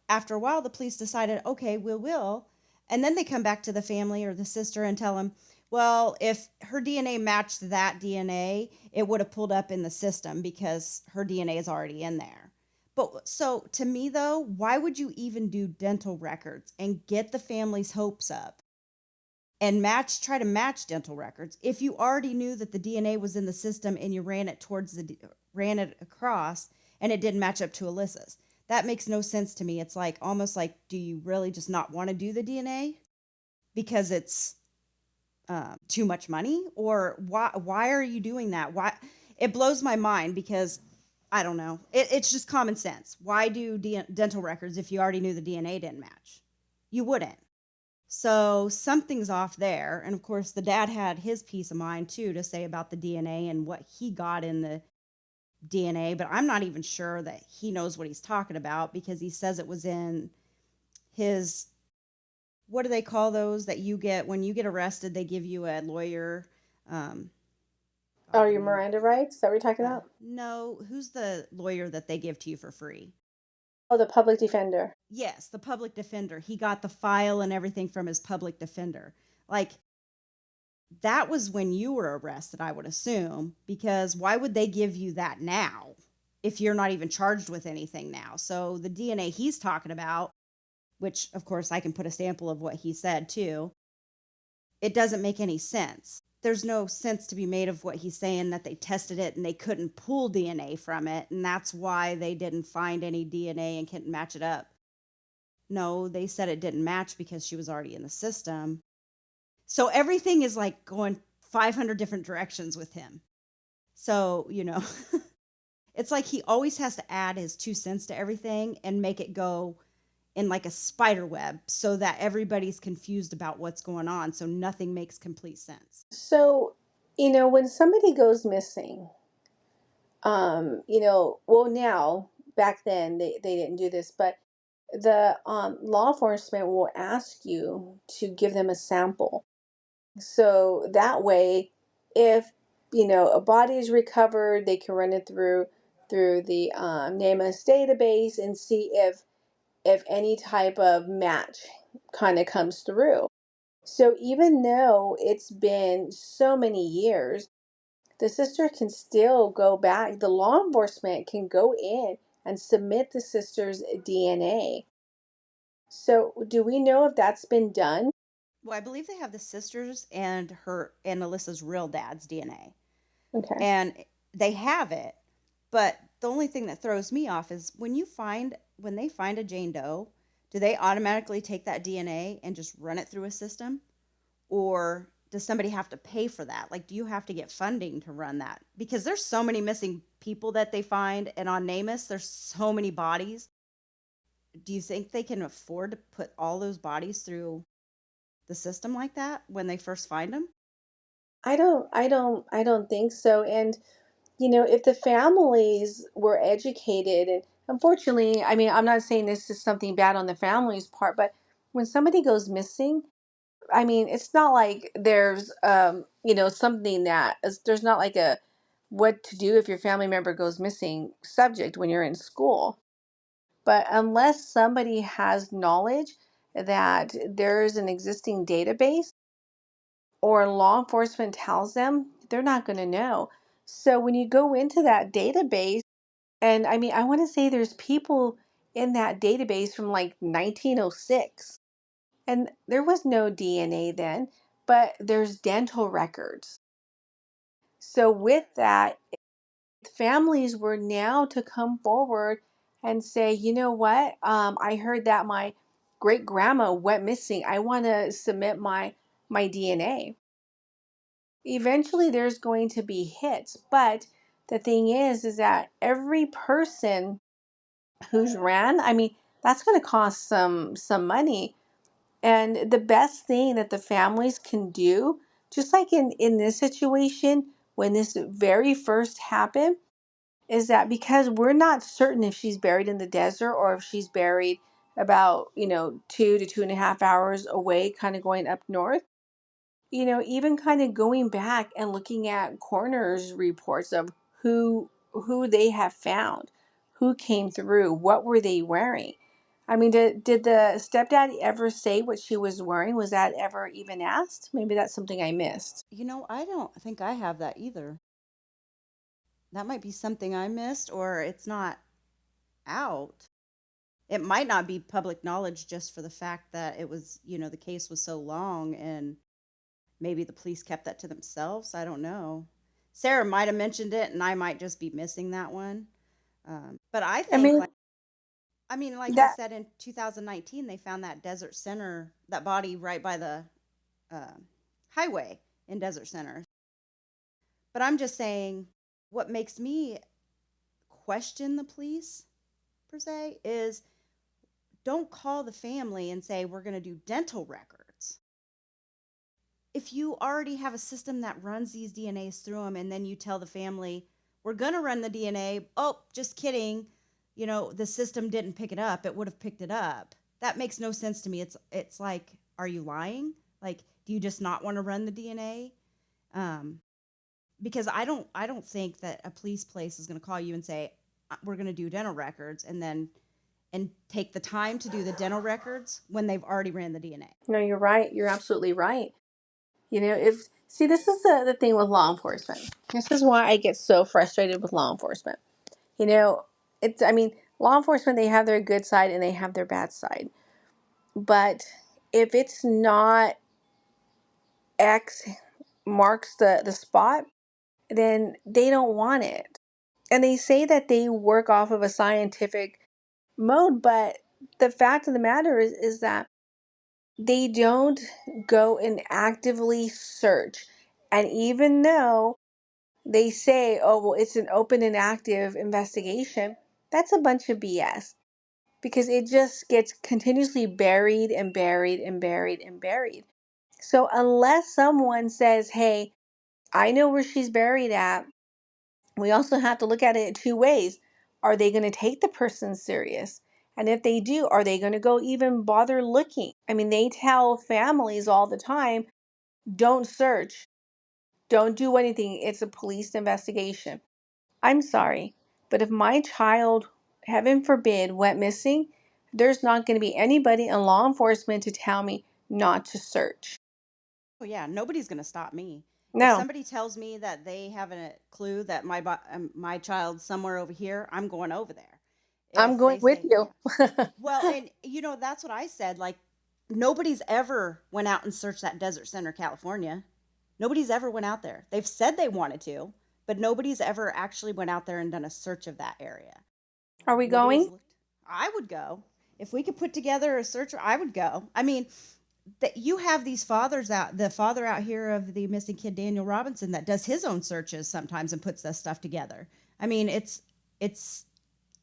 S3: after a while, the police decided, okay, we will. And then they come back to the family or the sister and tell them, well, if her DNA matched that DNA, it would have pulled up in the system because her DNA is already in there. But so to me, though, why would you even do dental records and get the family's hopes up and try to match dental records if you already knew that the DNA was in the system and you ran it across and it didn't match up to Alyssa's? That makes no sense to me. It's like almost like, do you really just not want to do the DNA because it's too much money, or why are you doing that? Why? It blows my mind because I don't know. It's just common sense. Why do dental records if you already knew the DNA didn't match? You wouldn't. So something's off there. And of course, the dad had his peace of mind too to say about the DNA and what he got in the DNA, but I'm not even sure that he knows what he's talking about because he says it was in his, what do they call those that you get when you get arrested? They give you a lawyer.
S4: Oh, your Miranda rights that we're talking about?
S3: No, who's the lawyer that they give to you for free?
S4: Oh, the public defender.
S3: Yes, the public defender. He got the file and everything from his public defender. Like, that was when you were arrested, I would assume, because why would they give you that now if you're not even charged with anything now? So the DNA he's talking about, which of course I can put a sample of what he said too, it doesn't make any sense. there's no sense to be made of what he's saying, that they tested it and they couldn't pull DNA from it, and that's why they didn't find any DNA and couldn't match it up. No, they said it didn't match because she was already in the system. So everything is like going 500 different directions with him. So, it's like he always has to add his 2 cents to everything and make it go in like a spider web so that everybody's confused about what's going on. So nothing makes complete sense.
S4: So, when somebody goes missing, well, now, back then they didn't do this, but the law enforcement will ask you to give them a sample. So that way, if a body is recovered, they can run it through the NamUs database and see if any type of match kind of comes through. So even though it's been so many years, the sister can still go back. The law enforcement can go in and submit the sister's DNA. So do we know if that's been done?
S3: Well, I believe they have the sisters and her and Alyssa's real dad's DNA.
S4: Okay.
S3: And they have it. But the only thing that throws me off is when they find a Jane Doe, do they automatically take that DNA and just run it through a system? Or does somebody have to pay for that? Like, do you have to get funding to run that? Because there's so many missing people that they find, and on NamUs, there's so many bodies. Do you think they can afford to put all those bodies through the system like that when they first find them?
S4: I don't think so. And if the families were educated, and unfortunately, I mean, I'm not saying this is something bad on the family's part, but when somebody goes missing, I mean, it's not like there's something there's not like a what to do if your family member goes missing subject when you're in school. But unless somebody has knowledge that there's an existing database, or law enforcement tells them, they're not going to know. So when you go into that database, and I mean, I want to say there's people in that database from like 1906, and there was no DNA then, but there's dental records. So with that, families were now to come forward and say, you know what, I heard that my great grandma went missing. I want to submit my DNA. Eventually there's going to be hits, but the thing is that every person who's ran, I mean, that's going to cost some money. And the best thing that the families can do, just like in this situation when this very first happened, is that because we're not certain if she's buried in the desert or if she's buried about 2 to 2.5 hours away, kind of going up north, even kind of going back and looking at coroner's reports of who they have found, who came through, what were they wearing. I mean, did the stepdad ever say what she was wearing? Was that ever even asked? Maybe that's something I missed.
S3: I don't think I have that either. That might be something I missed, or it's not out. It might not be public knowledge just for the fact that it was, the case was so long and maybe the police kept that to themselves. I don't know. Sarah might have mentioned it and I might just be missing that one. But I
S4: I
S3: think,
S4: mean,
S3: like you
S4: that
S3: said, in 2019, they found that Desert Center, that body right by the uh, highway in Desert Center. But I'm just saying, what makes me question the police, per se, is don't call the family and say, we're going to do dental records. If you already have a system that runs these DNAs through them and then you tell the family, we're going to run the DNA. Oh, just kidding. The system didn't pick it up. It would have picked it up. That makes no sense to me. It's like, are you lying? Like, do you just not want to run the DNA? Because I don't think that a police place is going to call you and say, we're going to do dental records and take the time to do the dental records when they've already ran the DNA.
S4: no, you're right. You're absolutely right. If see, this is the thing with law enforcement. This is why I get so frustrated with law enforcement. I mean, law enforcement, they have their good side and they have their bad side. But if it's not X marks the spot, then they don't want it. And they say that they work off of a scientific mode, but the fact of the matter is that they don't go and actively search. And even though they say, oh, well, it's an open and active investigation, that's a bunch of BS because it just gets continuously buried and buried and buried and buried. So unless someone says, hey, I know where she's buried at, we also have to look at it two ways. Are they going to take the person serious? And if they do, are they going to go even bother looking? I mean, they tell families all the time, don't search, don't do anything. It's a police investigation. I'm sorry, but if my child, heaven forbid, went missing, there's not going to be anybody in law enforcement to tell me not to search.
S3: Oh yeah, nobody's gonna stop me. If
S4: No,
S3: somebody tells me that they have a clue that my child's somewhere over here, I'm going over there.
S4: I'm
S3: If
S4: going
S3: they
S4: with
S3: say,
S4: you.
S3: yeah, well, and that's what I said. Like nobody's ever went out and searched that desert center, California. Nobody's ever went out there. They've said they wanted to, but nobody's ever actually went out there and done a search of that area.
S4: Are we
S3: Nobody's
S4: going?
S3: looked. I would go if we could put together a search. I would go. I mean, that you have these fathers out, the father out here of the missing kid Daniel Robinson that does his own searches sometimes and puts this stuff together. I mean, it's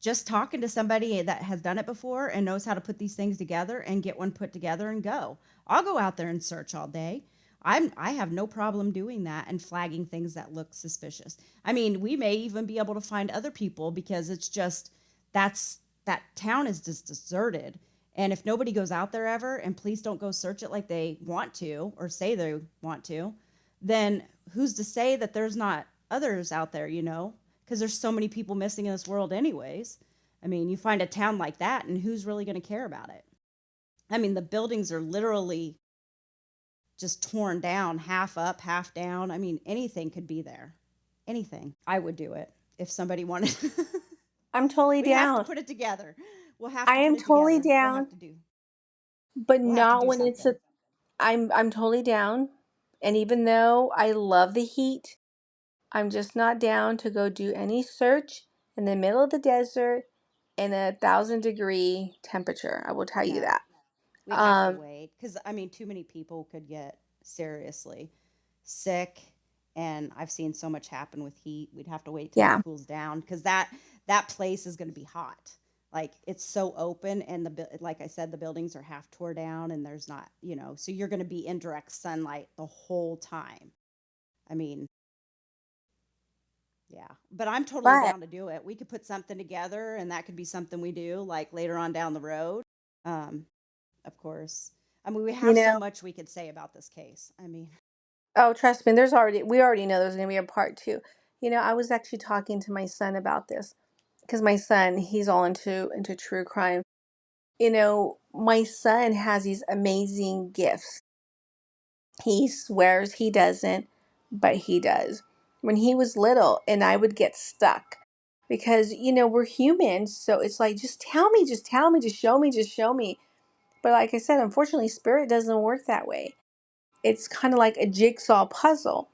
S3: just talking to somebody that has done it before and knows how to put these things together and get one put together and go. I'll go out there and search all day. I have no problem doing that and flagging things that look suspicious. I mean, we may even be able to find other people because it's just that town is just deserted. And if nobody goes out there ever and police don't go search it like they want to or say they want to, then who's to say that there's not others out there, Because there's so many people missing in this world, anyways. I mean, you find a town like that, and who's really going to care about it? I mean, the buildings are literally just torn down, half up, half down. I mean, anything could be there. Anything. I would do it if somebody wanted.
S4: I'm totally
S3: We have to
S4: down.
S3: put it together. We'll have
S4: I
S3: to put
S4: am
S3: it
S4: totally
S3: together. We'll have
S4: down,
S3: to do.
S4: but
S3: We'll have to
S4: not
S3: do
S4: when it's a
S3: something.
S4: I'm totally down. And even though I love the heat, I'm just not down to go do any search in the middle of the desert in 1,000-degree temperature. I will tell you
S3: No,
S4: that.
S3: we'd have to
S4: Um,
S3: wait because I mean, too many people could get seriously sick, and I've seen so much happen with heat. We'd have to wait till it
S4: yeah.
S3: cools down because that place is going to be hot. Like it's so open, and like I said, the buildings are half tore down, and there's not, so you're going to be in direct sunlight the whole time. I mean, yeah, but I'm totally
S4: But,
S3: down to do it. We could put something together, and that could be something we do like later on down the road. Um, of course. I mean, we
S4: you
S3: have so
S4: know,
S3: much we could say about this case. I mean,
S4: oh, trust me, we already know there's going to be a part two. I was actually talking to my son about this because my son, he's all into true crime. My son has these amazing gifts. He swears he doesn't, but he does. When he was little, and I would get stuck because, we're humans. So it's like, just tell me, just tell me, just show me, just show me. But like I said, unfortunately, spirit doesn't work that way. It's kind of like a jigsaw puzzle.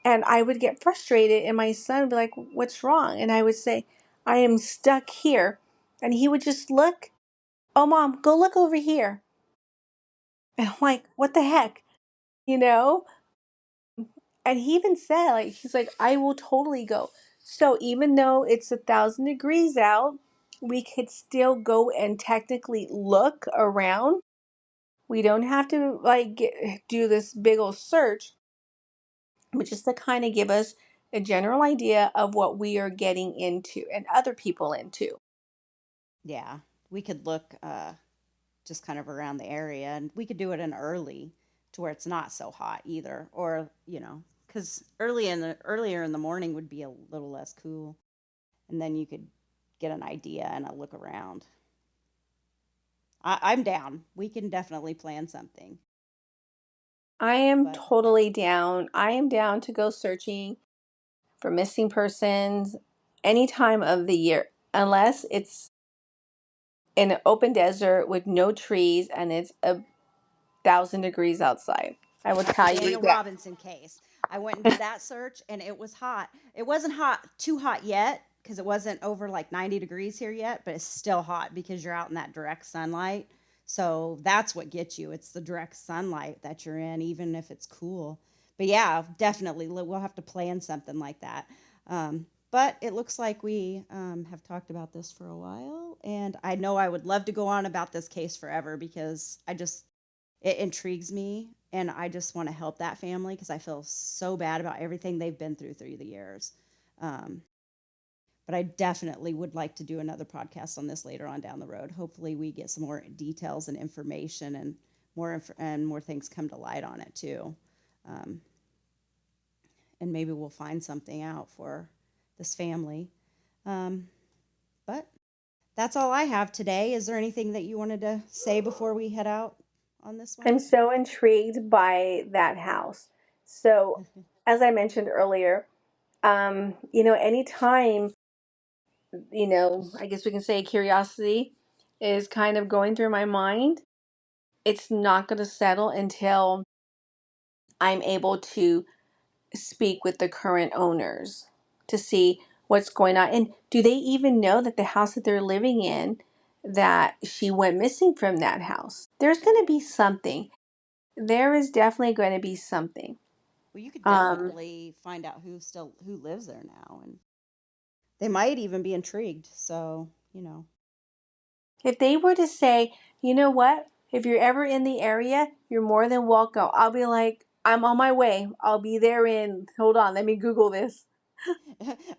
S4: And I would get frustrated, and my son would be like, what's wrong? And I would say, I am stuck here. And he would just look, oh, mom, go look over here. And I'm like, what the heck? You know? And he even said, like, he's like, I will totally go. So even though it's 1,000 degrees out, we could still go and technically look around. We don't have to like do this big old search, but just to kind of give us a general idea of what we are getting into and other people into.
S3: yeah, we could look just kind of around the area, and we could do it in early to where it's not so hot either, or because earlier in the morning would be a little less cool, and then you could get an idea and a look around. I'm down. We can definitely plan something,
S4: I am
S3: but
S4: totally down. I am down to go searching for missing persons any time of the year, unless it's in an open desert with no trees and it's 1,000 degrees outside. I will
S3: like the
S4: tell you
S3: Daniel
S4: that.
S3: Robinson case. I went and did that search, and it was hot. It wasn't too hot yet, because it wasn't over like 90 degrees here yet, but it's still hot because you're out in that direct sunlight. So that's what gets you. It's the direct sunlight that you're in, even if it's cool. But yeah, definitely, we'll have to plan something like that. But it looks like we have talked about this for a while, and I know I would love to go on about this case forever because it intrigues me, and I just want to help that family because I feel so bad about everything they've been through the years. But I definitely would like to do another podcast on this later on down the road. Hopefully we get some more details and information, and more things come to light on it too. And maybe we'll find something out for this family. But that's all I have today. Is there anything that you wanted to say before we head out on this one?
S4: I'm so intrigued by that house. So, as I mentioned earlier, anytime, I guess we can say curiosity is kind of going through my mind, it's not going to settle until I'm able to speak with the current owners to see what's going on. And do they even know that the house that they're living in, that she went missing from that house? There's going to be something. There is definitely going to be something.
S3: Well, you could definitely find out who lives there now, and they might even be intrigued. So,
S4: If they were to say, you know what, if you're ever in the area, you're more than welcome. I'll be like, I'm on my way. I'll be there hold on, let me Google this.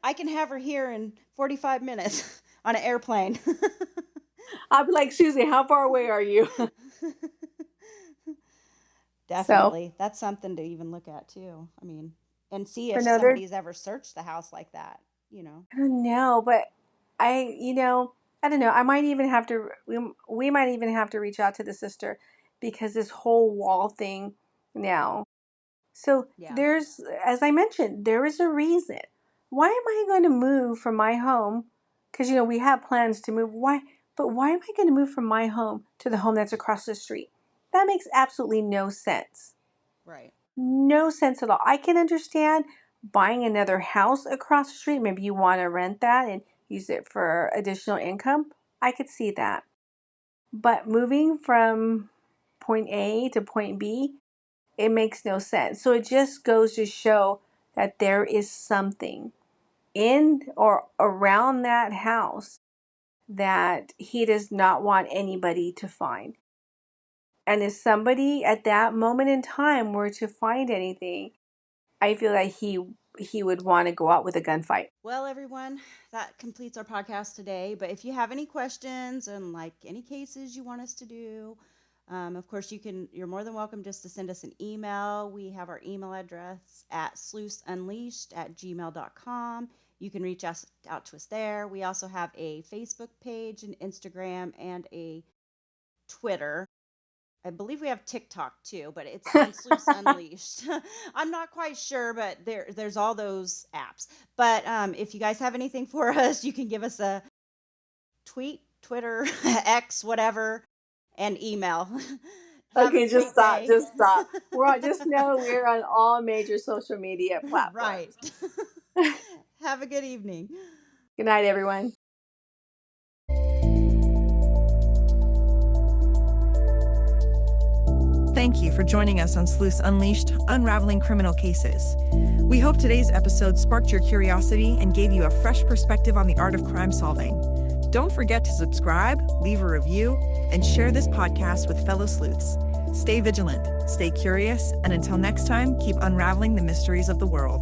S3: I can have her here in 45 minutes on an airplane.
S4: I'll be like, Susie, how far away are you?
S3: Definitely. That's something to even look at too. I mean, and see if
S4: Another,
S3: somebody's ever searched the house like that,
S4: I don't know, but I don't know. I might even have to, we might even have to reach out to the sister because this whole wall thing now. So
S3: Yeah.
S4: there's, as I mentioned, there is a reason. Why am I going to move from my home? Because, we have plans to move. But why am I going to move from my home to the home that's across the street? That makes absolutely no sense.
S3: Right.
S4: No sense at all. I can understand buying another house across the street. Maybe you want to rent that and use it for additional income. I could see that. But moving from point A to point B, it makes no sense. So it just goes to show that there is something in or around that house that he does not want anybody to find. And if somebody at that moment in time were to find anything, I feel that he would want to go out with a gunfight.
S3: Well, everyone, that completes our podcast today. But if you have any questions and like any cases you want us to do, of course, you're more than welcome just to send us an email. We have our email address at sleuthsunleashed@gmail.com. You can reach out to us there. We also have a Facebook page, an Instagram, and a Twitter. I believe we have TikTok too, but it's on Sleuths Unleashed. I'm not quite sure, but there's all those apps. But if you guys have anything for us, you can give us a tweet, Twitter, X, whatever, and email.
S4: Okay, just stop. Just know we're on all major social media platforms.
S3: Right. Have a good evening.
S4: Good night, everyone.
S2: Thank you for joining us on Sleuths Unleashed, Unraveling Criminal Cases. We hope today's episode sparked your curiosity and gave you a fresh perspective on the art of crime solving. Don't forget to subscribe, leave a review, and share this podcast with fellow sleuths. Stay vigilant, stay curious, and until next time, keep unraveling the mysteries of the world.